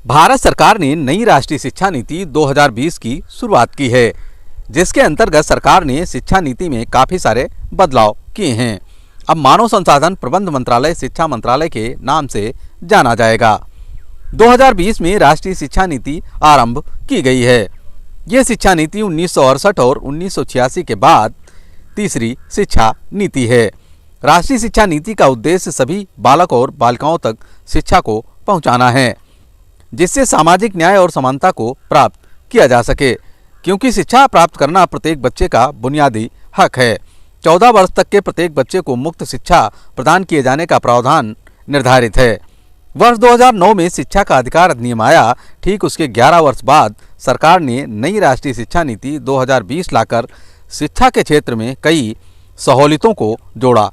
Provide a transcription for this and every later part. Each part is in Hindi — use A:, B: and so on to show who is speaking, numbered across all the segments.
A: भारत सरकार ने नई राष्ट्रीय शिक्षा नीति 2020 की शुरुआत की है, जिसके अंतर्गत सरकार ने शिक्षा नीति में काफी सारे बदलाव किए हैं। अब मानव संसाधन प्रबंध मंत्रालय शिक्षा मंत्रालय के नाम से जाना जाएगा। 2020 में राष्ट्रीय शिक्षा नीति आरंभ की गई है। ये शिक्षा नीति 1968 और 1986 के बाद तीसरी शिक्षा नीति है। राष्ट्रीय शिक्षा नीति का उद्देश्य सभी बालक और बालिकाओं तक शिक्षा को पहुंचाना है, जिससे सामाजिक न्याय और समानता को प्राप्त किया जा सके, क्योंकि शिक्षा प्राप्त करना प्रत्येक बच्चे का बुनियादी हक है। 14 वर्ष तक के प्रत्येक बच्चे को मुफ्त शिक्षा प्रदान किए जाने का प्रावधान निर्धारित है। वर्ष 2009 में शिक्षा का अधिकार अधिनियम आया। ठीक उसके 11 वर्ष बाद सरकार ने नई राष्ट्रीय शिक्षा नीति 2020 लाकर शिक्षा के क्षेत्र में कई सहूलियतों को जोड़ा।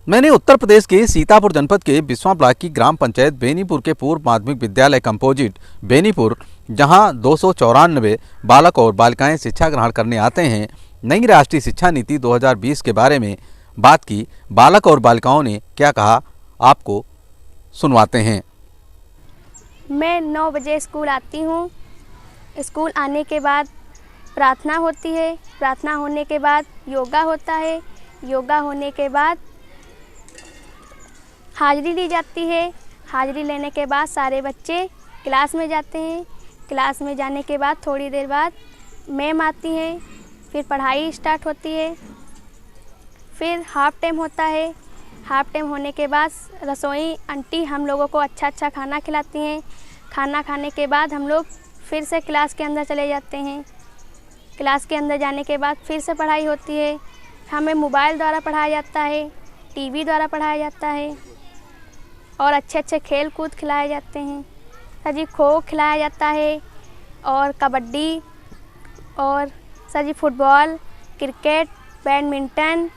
A: मैंने उत्तर प्रदेश के सीतापुर जनपद के बिस्वा ब्लॉक की ग्राम पंचायत बेनीपुर के पूर्व माध्यमिक विद्यालय कंपोजिट बेनीपुर, जहां 294 बालक और बालिकाएं शिक्षा ग्रहण करने आते हैं, नई राष्ट्रीय शिक्षा नीति 2020 के बारे में बात की। बालक और बालिकाओं ने क्या कहा, आपको सुनवाते हैं।
B: मैं 9 बजे स्कूल आती हूँ। स्कूल आने के बाद प्रार्थना होती है। प्रार्थना होने के बाद योगा होता है। योगा होने के बाद हाजिरी ली जाती है। हाजिरी लेने के बाद सारे बच्चे क्लास में जाते हैं। क्लास में जाने के बाद थोड़ी देर बाद मैम आती हैं, फिर पढ़ाई स्टार्ट होती है। फिर हाफ टाइम होता है। हाफ टाइम होने के बाद रसोई आंटी हम लोगों को अच्छा खाना खिलाती हैं। खाना खाने के बाद हम लोग फिर से क्लास के अंदर चले जाते हैं। क्लास के अंदर जाने के बाद फिर से पढ़ाई होती है। हमें मोबाइल द्वारा पढ़ाया जाता है, टीवी द्वारा पढ़ाया जाता है और अच्छे खेल कूद खिलाए जाते हैं। सर जी खो खिलाया जाता है और कबड्डी और सर जी फुटबॉल, क्रिकेट, बैडमिंटन।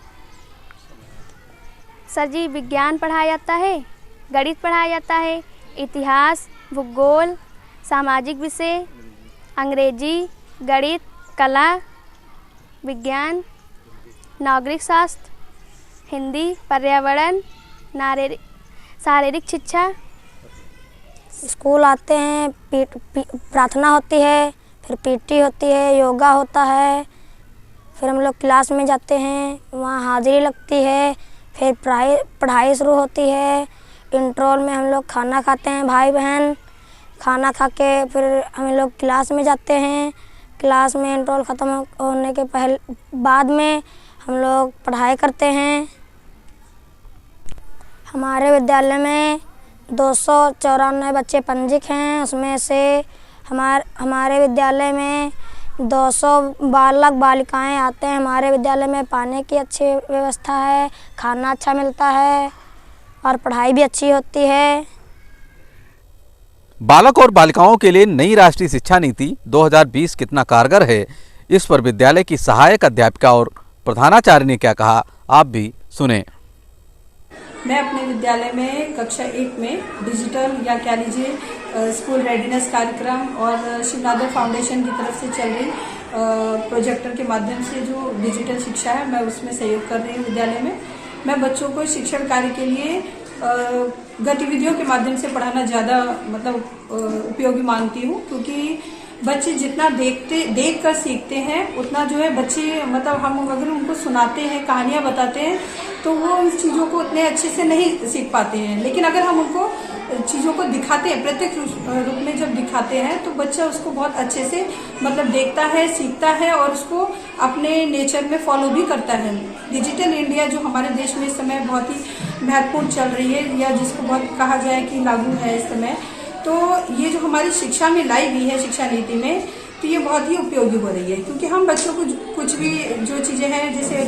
B: सर जी विज्ञान पढ़ाया जाता है, गणित पढ़ाया जाता है, इतिहास, भूगोल, सामाजिक विषय, अंग्रेजी, गणित, कला, विज्ञान, नागरिक शास्त्र, हिंदी, पर्यावरण, शारीरिक शिक्षा।
C: स्कूल आते हैं, प्रार्थना होती है, फिर पीटी होती है, योगा होता है, फिर हम लोग क्लास में जाते हैं, वहाँ हाजिरी लगती है, फिर पढ़ाई शुरू होती है। इंटरवल में हम लोग खाना खाते हैं, भाई बहन। खाना खा के फिर हम लोग क्लास में जाते हैं। क्लास में इंटरवल ख़त्म होने के बाद में हम लोग पढ़ाई करते हैं। हमारे विद्यालय में 294 बच्चे पंजीक हैं। उसमें से हमारे विद्यालय में 200 बालक बालिकाएं आते हैं। हमारे विद्यालय में पानी की अच्छी व्यवस्था है, खाना अच्छा मिलता है और पढ़ाई भी अच्छी होती है।
A: बालक और बालिकाओं के लिए नई राष्ट्रीय शिक्षा नीति 2020 कितना कारगर है, इस पर विद्यालय की सहायक अध्यापिका और प्रधानाचार्य ने क्या कहा, आप भी सुने।
D: मैं अपने विद्यालय में कक्षा 1 में डिजिटल या क्या लीजिए स्कूल रेडीनेस कार्यक्रम और शिवनादर फाउंडेशन की तरफ से चल रही प्रोजेक्टर के माध्यम से जो डिजिटल शिक्षा है, मैं उसमें सहयोग कर रही हूँ विद्यालय में। मैं बच्चों को शिक्षण कार्य के लिए गतिविधियों के माध्यम से पढ़ाना ज़्यादा उपयोगी मानती हूँ, क्योंकि बच्चे जितना देख कर सीखते हैं उतना जो है बच्चे हम अगर उनको सुनाते हैं, कहानियाँ बताते हैं, तो वो उस चीज़ों को उतने अच्छे से नहीं सीख पाते हैं। लेकिन अगर हम उनको चीज़ों को दिखाते हैं, प्रत्यक्ष रूप में जब दिखाते हैं, तो बच्चा उसको बहुत अच्छे से देखता है, सीखता है और उसको अपने नेचर में फॉलो भी करता है। डिजिटल इंडिया जो हमारे देश में इस समय बहुत ही महत्वपूर्ण चल रही है, या जिसको बहुत कहा जाए कि लागू है इस समय, तो ये जो हमारी शिक्षा में लाई गई है शिक्षा नीति में, तो ये बहुत ही उपयोगी हो रही है। क्योंकि हम बच्चों को कुछ भी जो चीज़ें हैं, जैसे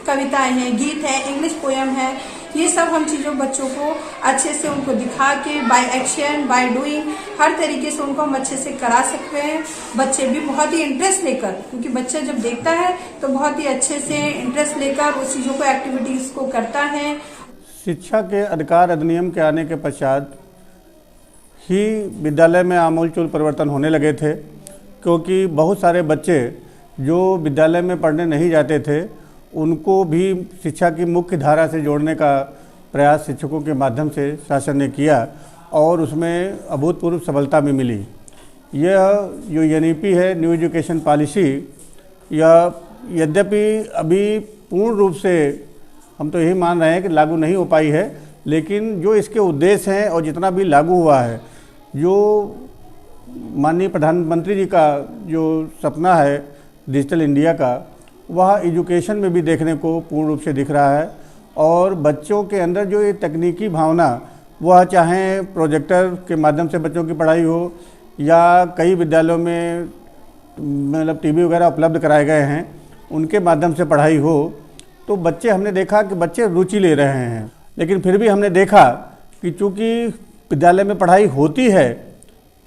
D: कविताएं हैं, गीत है, इंग्लिश पोएम है, ये सब हम चीज़ों बच्चों को अच्छे से उनको दिखा के by action by doing her तरीके से उनको हम अच्छे से करा सकते हैं। बच्चे भी बहुत ही इंटरेस्ट लेकर, क्योंकि बच्चा जब देखता है तो बहुत ही अच्छे से इंटरेस्ट लेकर उस चीज़ों को एक्टिविटीज़ को करता है।
E: शिक्षा के अधिकार अधिनियम के आने के पश्चात ही विद्यालय में आमूलचूल परिवर्तन होने लगे थे, क्योंकि बहुत सारे बच्चे जो विद्यालय में पढ़ने नहीं जाते थे उनको भी शिक्षा की मुख्य धारा से जोड़ने का प्रयास शिक्षकों के माध्यम से शासन ने किया और उसमें अभूतपूर्व सफलता भी मिली। यह जो एनईपी है, न्यू एजुकेशन पॉलिसी, यह यद्यपि अभी पूर्ण रूप से हम तो यही मान रहे हैं कि लागू नहीं हो पाई है, लेकिन जो इसके उद्देश्य हैं और जितना भी लागू हुआ है, जो माननीय प्रधानमंत्री जी का जो सपना है डिजिटल इंडिया का, वह एजुकेशन में भी देखने को पूर्ण रूप से दिख रहा है। और बच्चों के अंदर जो ये तकनीकी भावना, वह चाहे प्रोजेक्टर के माध्यम से बच्चों की पढ़ाई हो या कई विद्यालयों में मतलब टीवी वगैरह उपलब्ध कराए गए हैं, उनके माध्यम से पढ़ाई हो, तो बच्चे, हमने देखा कि बच्चे रुचि ले रहे हैं। लेकिन फिर भी हमने देखा कि चूँकि विद्यालय में पढ़ाई होती है,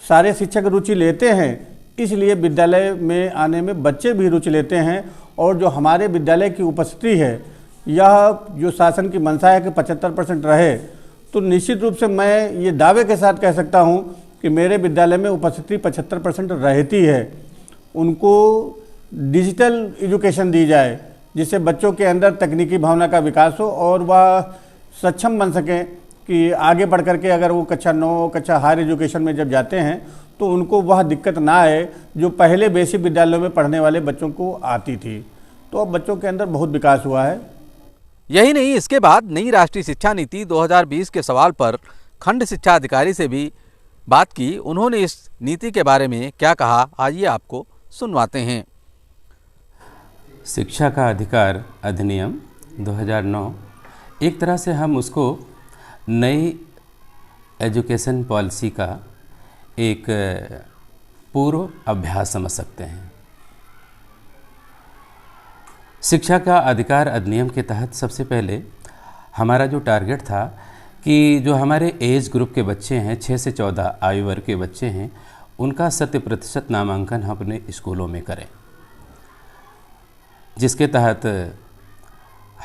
E: सारे शिक्षक रुचि लेते हैं, इसलिए विद्यालय में आने में बच्चे भी रुचि लेते हैं। और जो हमारे विद्यालय की उपस्थिति है, यह जो शासन की मंशा है कि 75% रहे, तो निश्चित रूप से मैं ये दावे के साथ कह सकता हूँ कि मेरे विद्यालय में उपस्थिति 75% रहती है। उनको डिजिटल एजुकेशन दी जाए, जिससे बच्चों के अंदर तकनीकी भावना का विकास हो और वह सक्षम बन सकें कि आगे बढ़ करके अगर वो कक्षा 9, कक्षा हायर एजुकेशन में जब जाते हैं तो उनको वह दिक्कत ना आए जो पहले बेसिक विद्यालयों में पढ़ने वाले बच्चों को आती थी। तो अब बच्चों के अंदर बहुत विकास हुआ है।
A: यही नहीं, इसके बाद नई राष्ट्रीय शिक्षा नीति 2020 के सवाल पर खंड शिक्षा अधिकारी से भी बात की। उन्होंने इस नीति के बारे में क्या कहा, आइए आपको सुनवाते हैं।
F: शिक्षा का अधिकार अधिनियम 2009, एक तरह से हम उसको नई एजुकेशन पॉलिसी का एक पूर्व अभ्यास समझ सकते हैं। शिक्षा का अधिकार अधिनियम के तहत सबसे पहले हमारा जो टारगेट था कि जो हमारे एज ग्रुप के बच्चे हैं, 6 से 14 आयु वर्ग के बच्चे हैं, उनका 100% नामांकन हम अपने स्कूलों में करें, जिसके तहत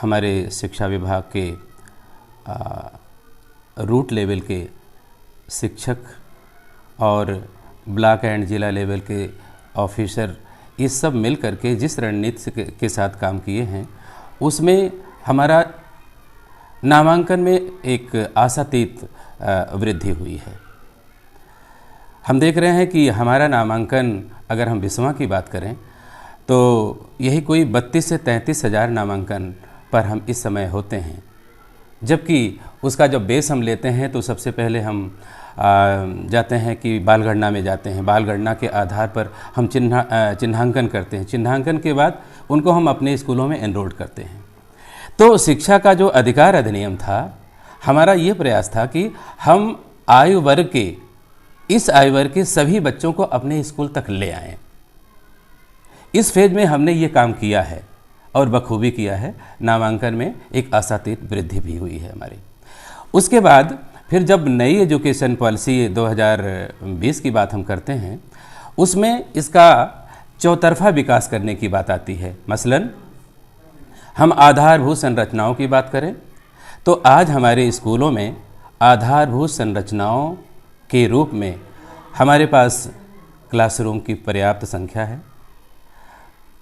F: हमारे शिक्षा विभाग के रूट लेवल के शिक्षक और ब्लॉक एंड जिला लेवल के ऑफिसर, ये सब मिल करके जिस रणनीति के साथ काम किए हैं, उसमें हमारा नामांकन में एक आशातीत वृद्धि हुई है। हम देख रहे हैं कि हमारा नामांकन, अगर हम बिस्वा की बात करें तो यही कोई 32 से 33 हज़ार नामांकन पर हम इस समय होते हैं, जबकि उसका जब बेस हम लेते हैं तो सबसे पहले हम जाते हैं कि बाल गणना में जाते हैं। बाल गणना के आधार पर हम चिन्हांकन करते हैं। चिन्हांकन के बाद उनको हम अपने स्कूलों में एनरोल करते हैं। तो शिक्षा का जो अधिकार अधिनियम था, हमारा ये प्रयास था कि हम आयु वर्ग के, इस आयु वर्ग के सभी बच्चों को अपने स्कूल तक ले आएं। इस फेज में हमने ये काम किया है और बखूबी किया है। नामांकन में एक आशातीत वृद्धि भी हुई है हमारी। उसके बाद फिर जब नई एजुकेशन पॉलिसी 2020 की बात हम करते हैं, उसमें इसका चौतरफा विकास करने की बात आती है। मसलन हम आधारभूत संरचनाओं की बात करें तो आज हमारे स्कूलों में आधारभूत संरचनाओं के रूप में हमारे पास क्लासरूम की पर्याप्त संख्या है।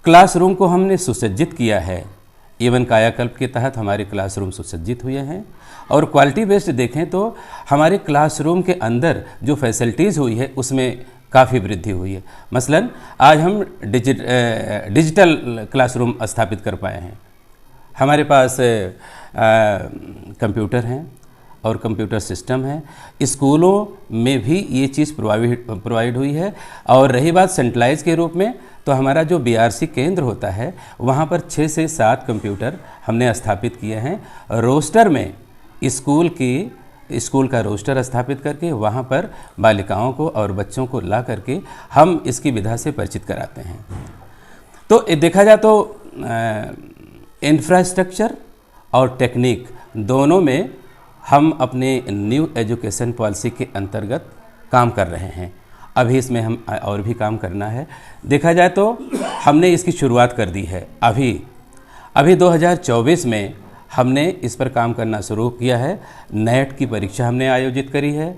F: क्लासरूम को हमने सुसज्जित किया है। एवं कायाकल्प के तहत हमारे क्लासरूम सुसज्जित हुए हैं। और क्वालिटी बेस्ड देखें तो हमारे क्लासरूम के अंदर जो फैसिलिटीज़ हुई है उसमें काफ़ी वृद्धि हुई है। मसलन आज हम डिजिटल क्लासरूम स्थापित कर पाए हैं। हमारे पास कंप्यूटर हैं और कंप्यूटर सिस्टम है। स्कूलों में भी ये चीज़ प्रोवाइड हुई है। और रही बात सेंट्रलाइज के रूप में, तो हमारा जो BRC केंद्र होता है वहाँ पर 6 से 7 कंप्यूटर हमने स्थापित किए हैं। रोस्टर में स्कूल का रोस्टर स्थापित करके वहाँ पर बालिकाओं को और बच्चों को ला करके हम इसकी विधा से परिचित कराते हैं। तो देखा जाए तो इंफ्रास्ट्रक्चर और टेक्निक दोनों में हम अपने न्यू एजुकेशन पॉलिसी के अंतर्गत काम कर रहे हैं। अभी इसमें हम और भी काम करना है। देखा जाए तो हमने इसकी शुरुआत कर दी है। अभी 2024 में हमने इस पर काम करना शुरू किया है। नेट की परीक्षा हमने आयोजित करी है।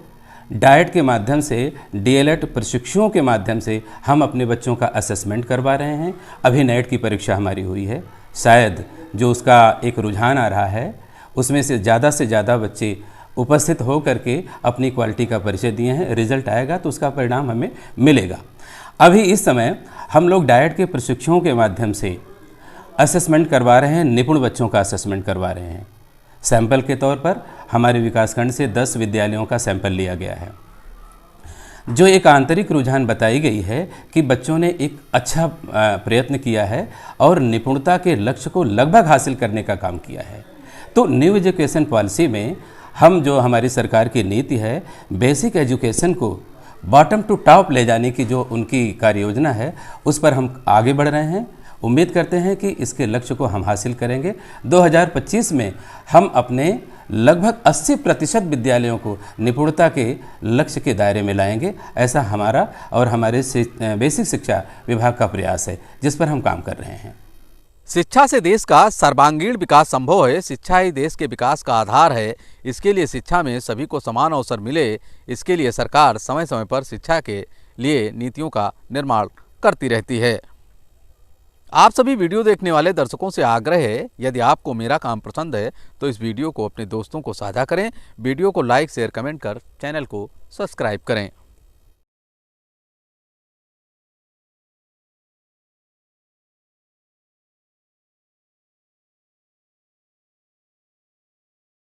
F: डाइट के माध्यम से, DLED प्रशिक्षुओं के माध्यम से हम अपने बच्चों का असेसमेंट करवा रहे हैं। अभी नेट की परीक्षा हमारी हुई है। शायद जो उसका एक रुझान आ रहा है उसमें से ज़्यादा बच्चे उपस्थित हो करके अपनी क्वालिटी का परिचय दिए हैं। रिजल्ट आएगा तो उसका परिणाम हमें मिलेगा। अभी इस समय हम लोग डाइट के प्रशिक्षुओं के माध्यम से असेसमेंट करवा रहे हैं, निपुण बच्चों का असेसमेंट करवा रहे हैं। सैंपल के तौर पर हमारे विकासखंड से 10 विद्यालयों का सैंपल लिया गया है। जो एक आंतरिक रुझान बताई गई है कि बच्चों ने एक अच्छा प्रयत्न किया है और निपुणता के लक्ष्य को लगभग हासिल करने का काम किया है। तो न्यू एजुकेशन पॉलिसी में हम जो हमारी सरकार की नीति है, बेसिक एजुकेशन को बॉटम टू टॉप ले जाने की जो उनकी कार्य योजना है, उस पर हम आगे बढ़ रहे हैं। उम्मीद करते हैं कि इसके लक्ष्य को हम हासिल करेंगे। 2025 में हम अपने लगभग 80% विद्यालयों को निपुणता के लक्ष्य के दायरे में लाएंगे। ऐसा हमारा और हमारे बेसिक शिक्षा विभाग का प्रयास है, जिस पर हम काम कर रहे हैं।
A: शिक्षा से देश का सर्वांगीण विकास संभव है। शिक्षा ही देश के विकास का आधार है। इसके लिए शिक्षा में सभी को समान अवसर मिले, इसके लिए सरकार समय समय पर शिक्षा के लिए नीतियों का निर्माण करती रहती है। आप सभी वीडियो देखने वाले दर्शकों से आग्रह है, यदि आपको मेरा काम पसंद है तो इस वीडियो को अपने दोस्तों को साझा करें। वीडियो को लाइक, शेयर, कमेंट कर चैनल को सब्सक्राइब करें।